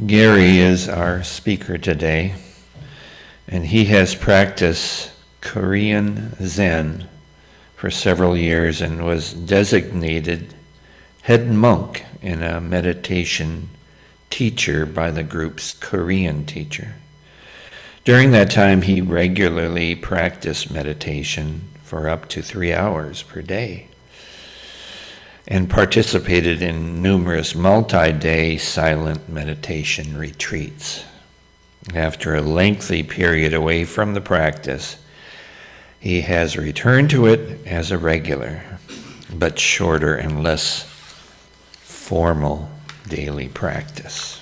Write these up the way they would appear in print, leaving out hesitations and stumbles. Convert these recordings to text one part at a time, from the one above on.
Gary is our speaker today, and he has practiced Korean Zen for several years and was designated head monk and a meditation teacher by the group's Korean teacher. During that time, he regularly practiced meditation for up to 3 hours per day and participated in numerous multi-day silent meditation retreats. After a lengthy period away from the practice, he has returned to it as a regular, but shorter and less formal daily practice.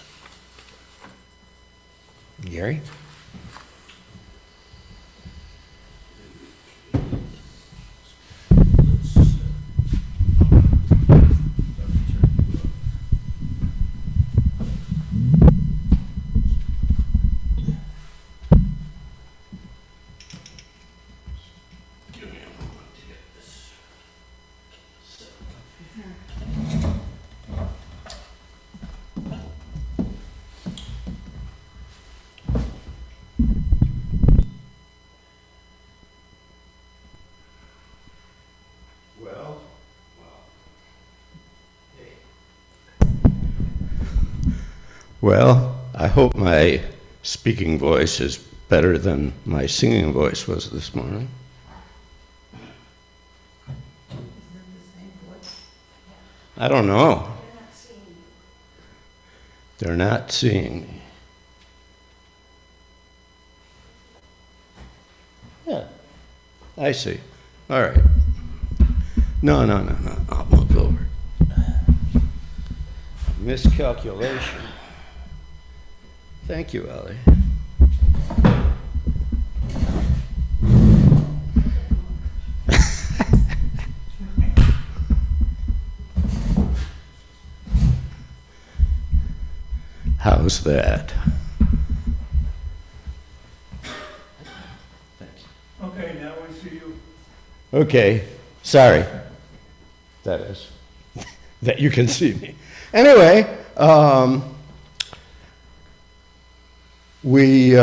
Gary? Well, I hope my speaking voice is better than my singing voice was this morning. I don't know. They're not seeing me. Yeah, I see. All right. No. I'll move over. Miscalculation. Thank you, Ellie. How's that? Thanks. Okay, now we see you. Okay, sorry. That is, that you can see me. Anyway, we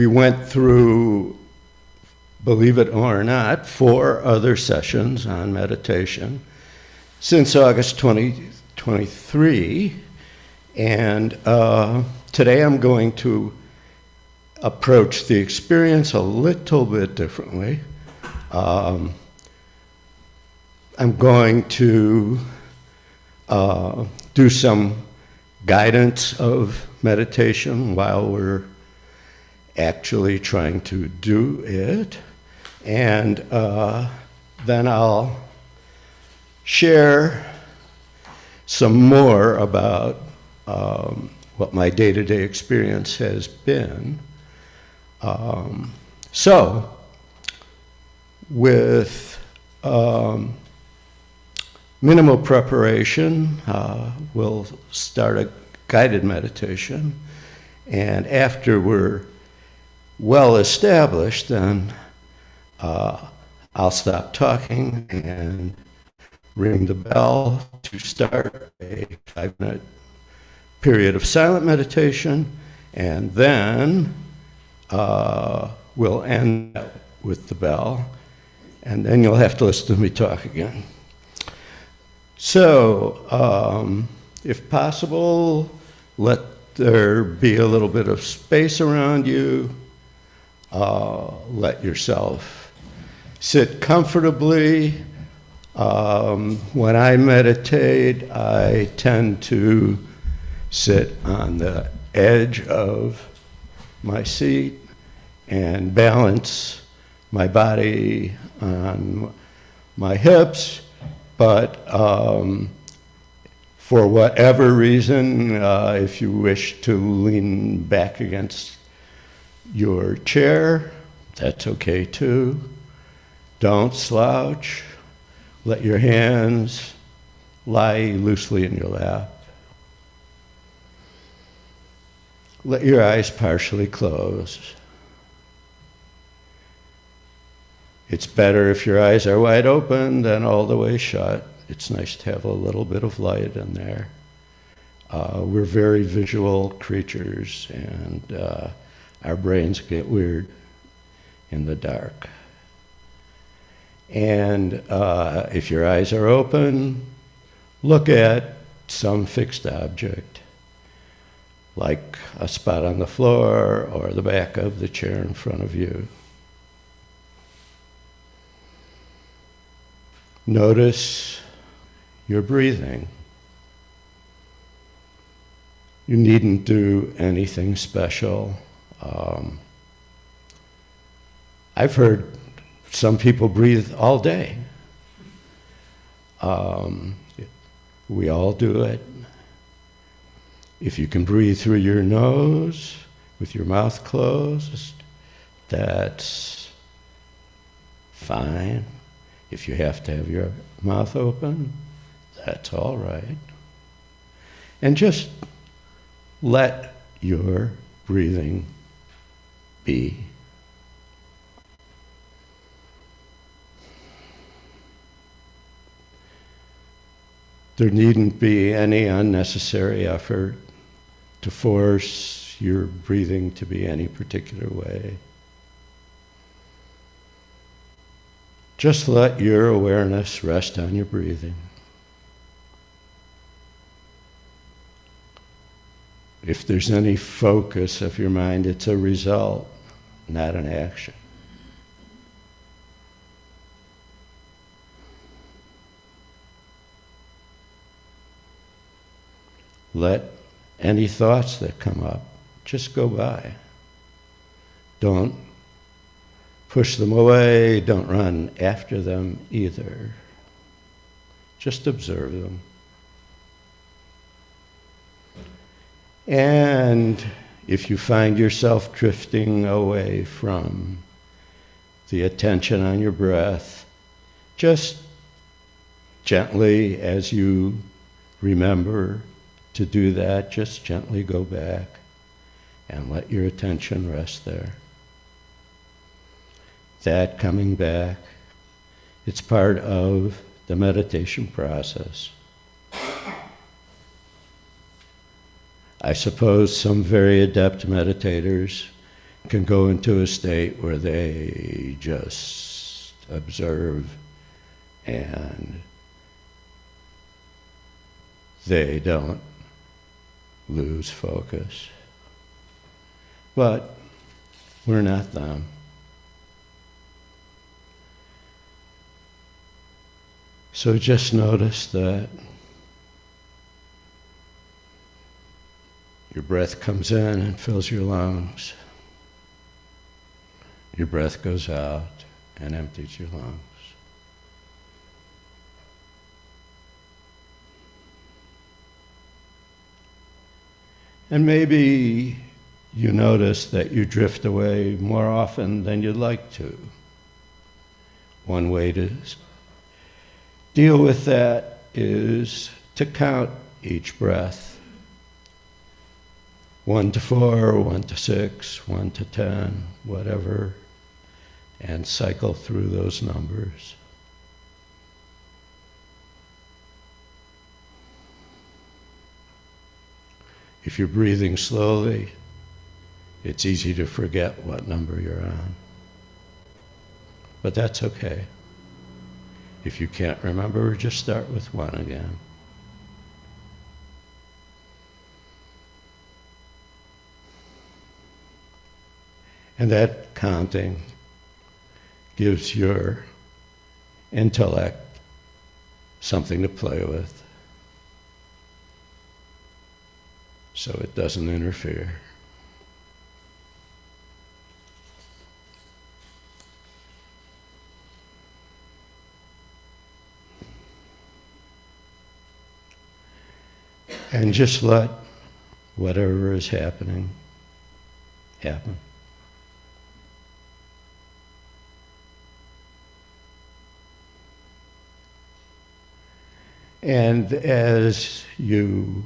went through, believe it or not, 4 other sessions on meditation since August 2023, and today I'm going to approach the experience a little bit differently. I'm going to do some guidance of meditation while we're actually trying to do it, and then I'll share some more about what my day-to-day experience has been. So, with minimal preparation, we'll start a guided meditation, and after we're well established, then I'll stop talking and ring the bell to start a 5-minute period of silent meditation, and then we'll end with the bell, and then you'll have to listen to me talk again. So, if possible, let there be a little bit of space around you. Let yourself sit comfortably. When I meditate, I tend to sit on the edge of my seat and balance my body on my hips, but for whatever reason, if you wish to lean back against your chair, that's okay too. Don't slouch. Let your hands lie loosely in your lap. Let your eyes partially close. It's better if your eyes are wide open than all the way shut. It's nice to have a little bit of light in there. We're very visual creatures, and our brains get weird in the dark. And if your eyes are open, look at some fixed object, like a spot on the floor or the back of the chair in front of you. Notice your breathing. You needn't do anything special. I've heard some people breathe all day. We all do it. If you can breathe through your nose with your mouth closed, that's fine. If you have to have your mouth open, that's all right. And just let your breathing be. There needn't be any unnecessary effort to force your breathing to be any particular way. Just let your awareness rest on your breathing. If there's any focus of your mind, it's a result, not an action. Let any thoughts that come up just go by. Don't push them away, don't run after them either. Just observe them. And if you find yourself drifting away from the attention on your breath, just gently, as you remember to do that, just gently go back and let your attention rest there. That coming back, it's part of the meditation process. I suppose some very adept meditators can go into a state where they just observe and they don't lose focus. But we're not them. So just notice that your breath comes in and fills your lungs. Your breath goes out and empties your lungs. And maybe you notice that you drift away more often than you'd like to. One way to deal with that is to count each breath. 1 to 4, 1 to 6, 1 to 10, whatever, and cycle through those numbers. If you're breathing slowly, it's easy to forget what number you're on. But that's okay. If you can't remember, just start with 1 again. And that counting gives your intellect something to play with, so it doesn't interfere. And just let whatever is happening happen. And as you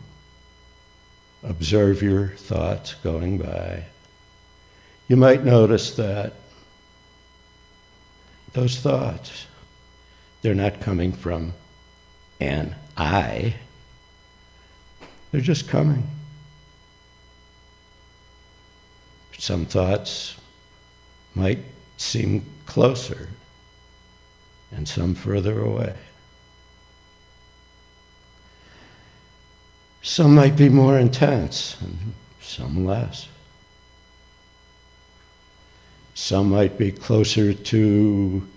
observe your thoughts going by, you might notice that those thoughts, they're not coming from an I. They're just coming. Some thoughts might seem closer and some further away. Some might be more intense and some less. Some might be closer to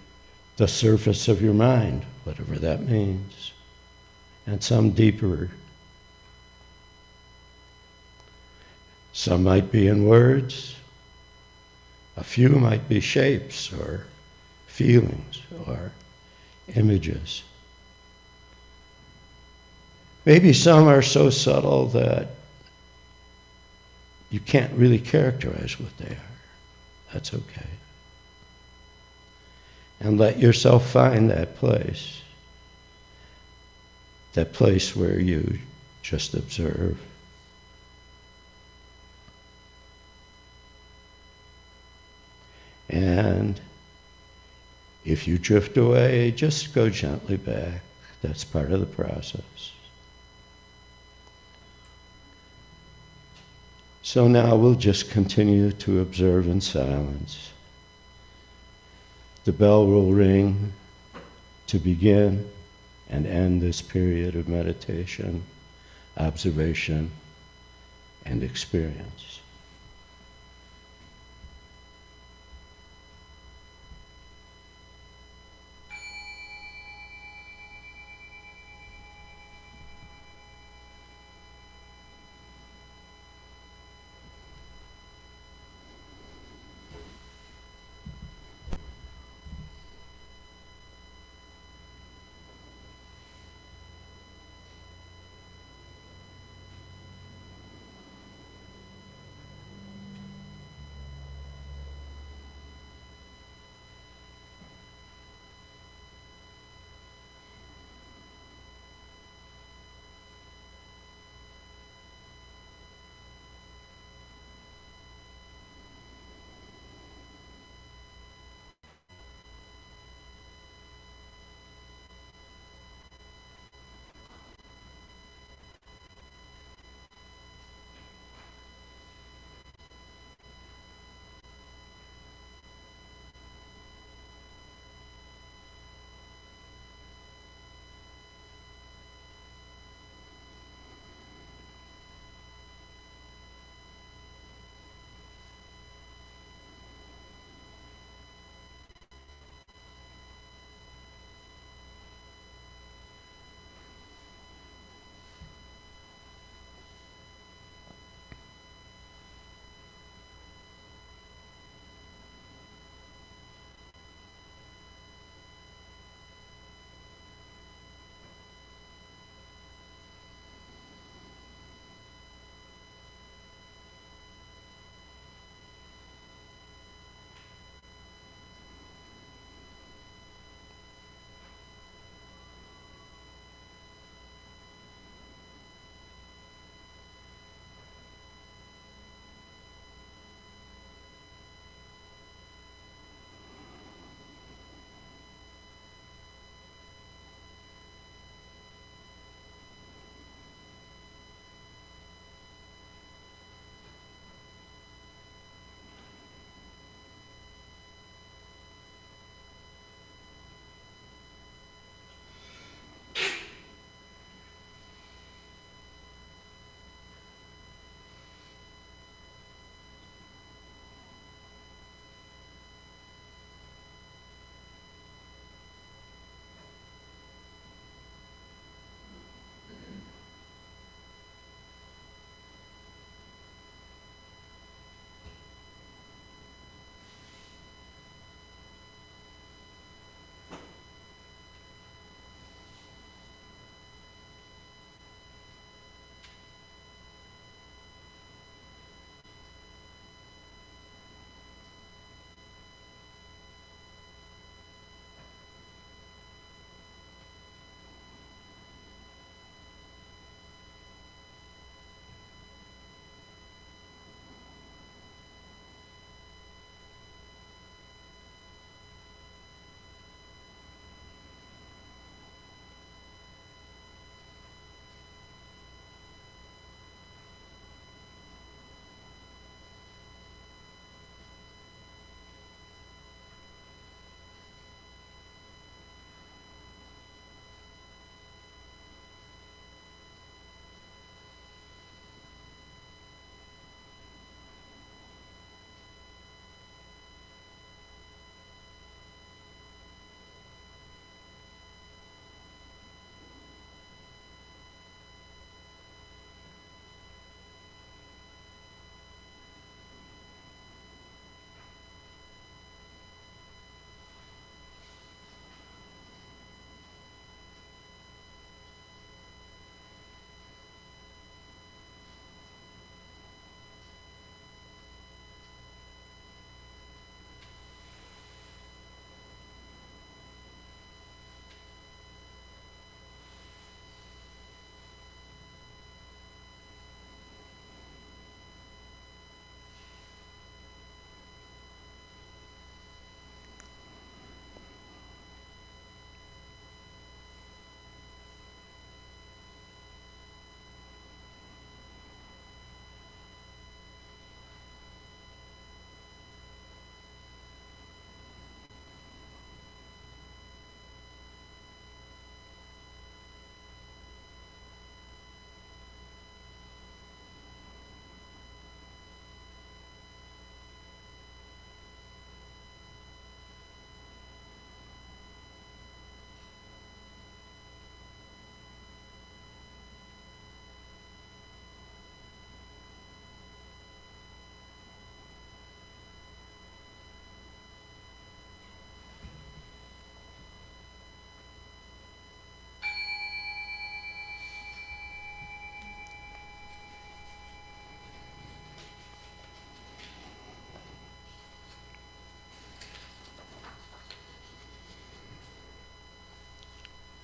the surface of your mind, whatever that means, and some deeper. Some might be in words. A few might be shapes or feelings or images. Maybe some are so subtle that you can't really characterize what they are. That's okay. And let yourself find that place where you just observe. And if you drift away, just go gently back. That's part of the process. So now we'll just continue to observe in silence. The bell will ring to begin and end this period of meditation, observation, and experience.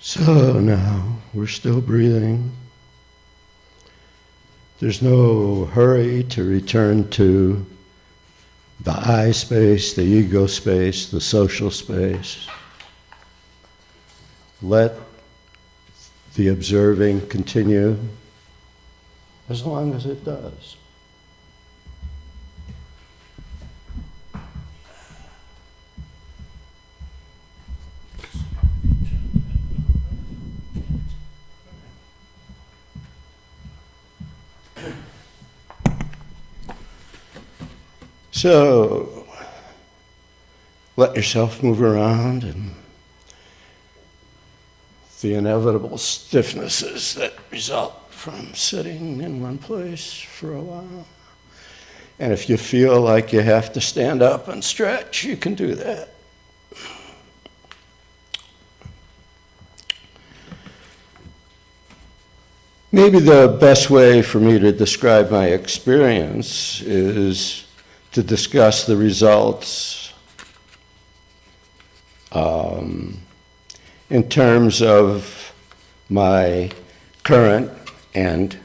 So now we're still breathing. There's no hurry to return to the I space, the ego space, the social space. Let the observing continue as long as it does. So, let yourself move around and the inevitable stiffnesses that result from sitting in one place for a while. And if you feel like you have to stand up and stretch, you can do that. Maybe the best way for me to describe my experience is to discuss the results in terms of my current and,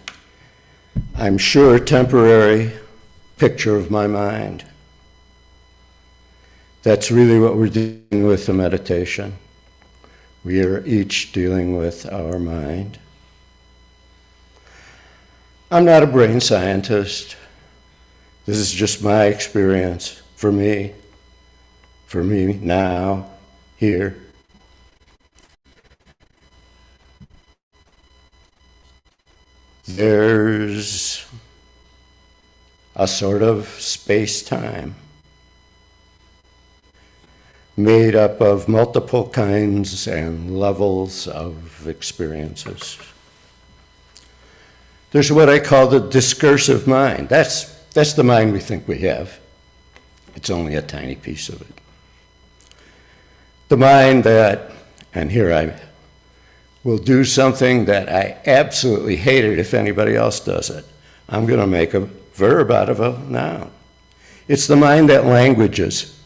I'm sure, temporary picture of my mind. That's really what we're dealing with in meditation. We are each dealing with our mind. I'm not a brain scientist. This is just my experience for me now, here. There's a sort of space-time made up of multiple kinds and levels of experiences. There's what I call the discursive mind. That's the mind we think we have. It's only a tiny piece of it. The mind that, and here I will do something that I absolutely hate it if anybody else does it. I'm going to make a verb out of a noun. It's the mind that languages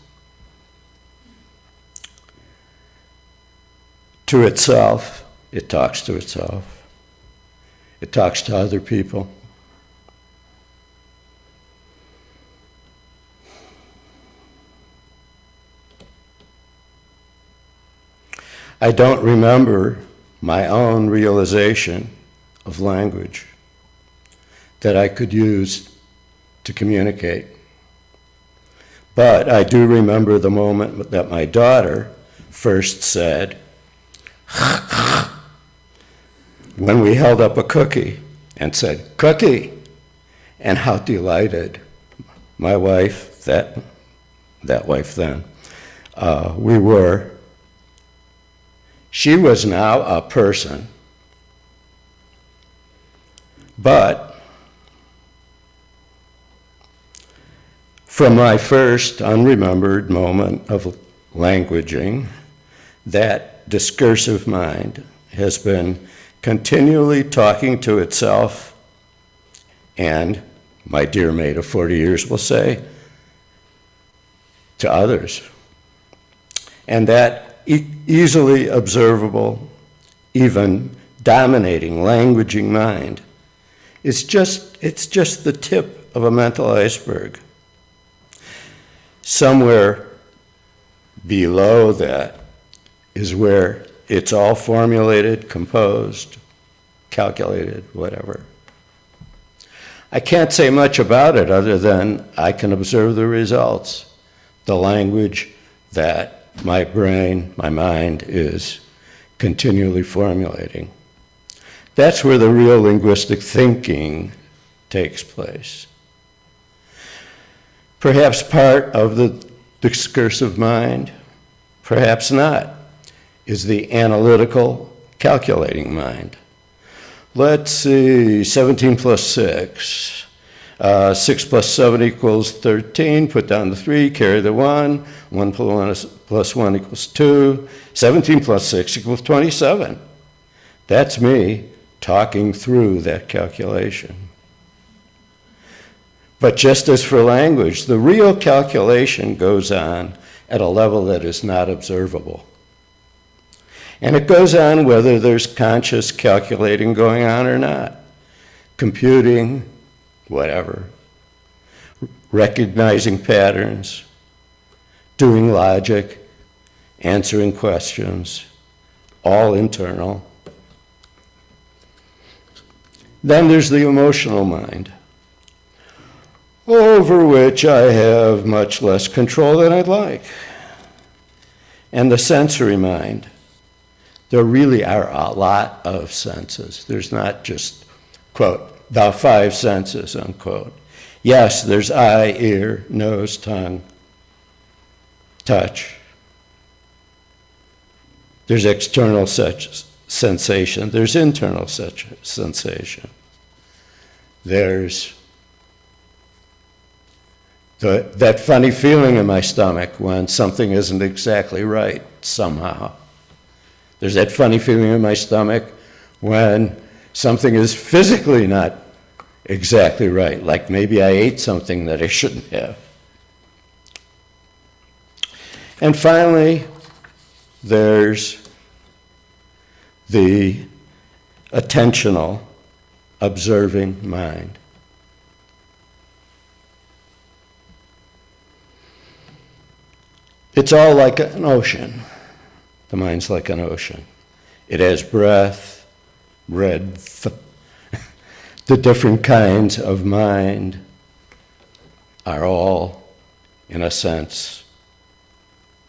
to itself. It talks to itself. It talks to other people. I don't remember my own realization of language that I could use to communicate. But I do remember the moment that my daughter first said, when we held up a cookie and said, "Cookie," and how delighted my wife, that wife then, we were. She was now a person, but from my first unremembered moment of languaging, that discursive mind has been continually talking to itself and, my dear mate of 40 years will say, to others. And that easily observable, even dominating, languaging mind it's just the tip of a mental iceberg. Somewhere below that is where it's all formulated, composed, calculated, whatever. I can't say much about it other than I can observe the results, the language that my brain, my mind is continually formulating. That's where the real linguistic thinking takes place. Perhaps part of the discursive mind, perhaps not, is the analytical, calculating mind. Let's see, 17 plus 6. 6 plus 7 equals 13, put down the 3, carry the 1, 1 plus 1 equals 2, 17 plus 6 equals 27. That's me talking through that calculation. But just as for language, the real calculation goes on at a level that is not observable. And it goes on whether there's conscious calculating going on or not. Computing, whatever. Recognizing patterns, doing logic, answering questions, all internal. Then there's the emotional mind, over which I have much less control than I'd like. And the sensory mind. There really are a lot of senses. There's not just, quote, the five senses, unquote. Yes, there's eye, ear, nose, tongue, touch. There's external such sensation. There's internal such sensation. There's that funny feeling in my stomach when something isn't exactly right somehow. There's that funny feeling in my stomach when something is physically not exactly right, like maybe I ate something that I shouldn't have. And finally, there's the attentional, observing mind. It's all like an ocean. The mind's like an ocean. It has breadth, the different kinds of mind are all, in a sense,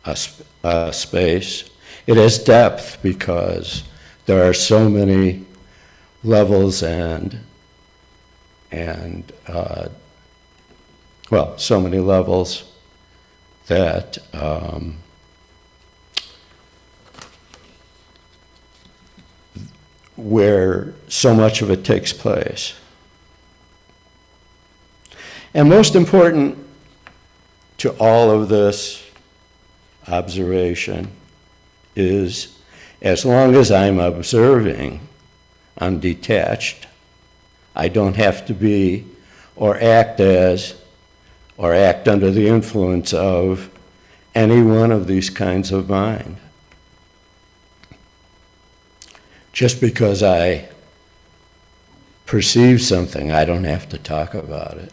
a space. It has depth because there are so many levels and so many levels that where so much of it takes place. And most important to all of this observation is, as long as I'm observing, I'm detached. I don't have to be or act as or act under the influence of any one of these kinds of mind. Just because I perceive something, I don't have to talk about it.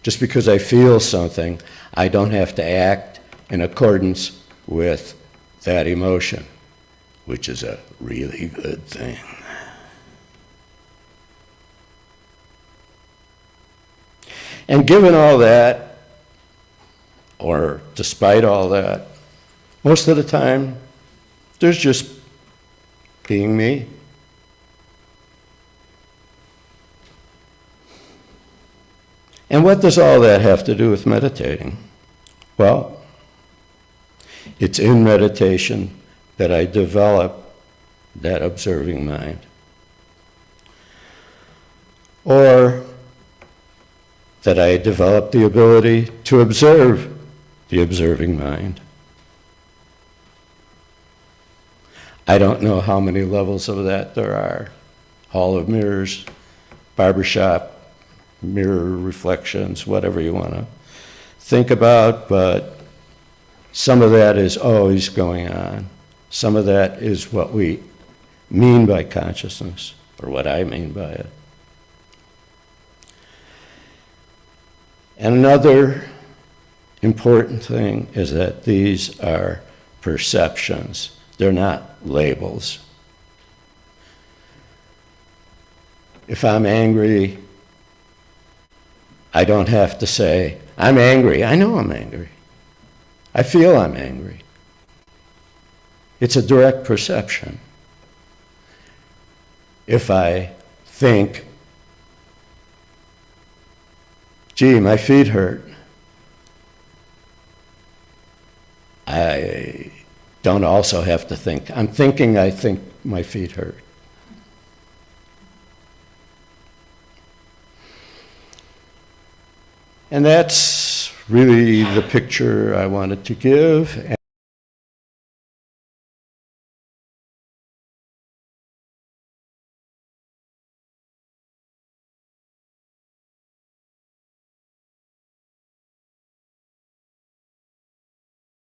Just because I feel something, I don't have to act in accordance with that emotion, which is a really good thing. And given all that, or despite all that, most of the time, there's just being me. And what does all that have to do with meditating? Well, it's in meditation that I develop that observing mind. Or that I develop the ability to observe the observing mind. I don't know how many levels of that there are. Hall of mirrors, barbershop, mirror reflections, whatever you want to think about, but some of that is always going on. Some of that is what we mean by consciousness, or what I mean by it. And another important thing is that these are perceptions. They're not labels. If I'm angry, I don't have to say, I'm angry. I know I'm angry. I feel I'm angry. It's a direct perception. If I think, gee, my feet hurt, I don't also have to think, I'm thinking I think my feet hurt. And that's really the picture I wanted to give.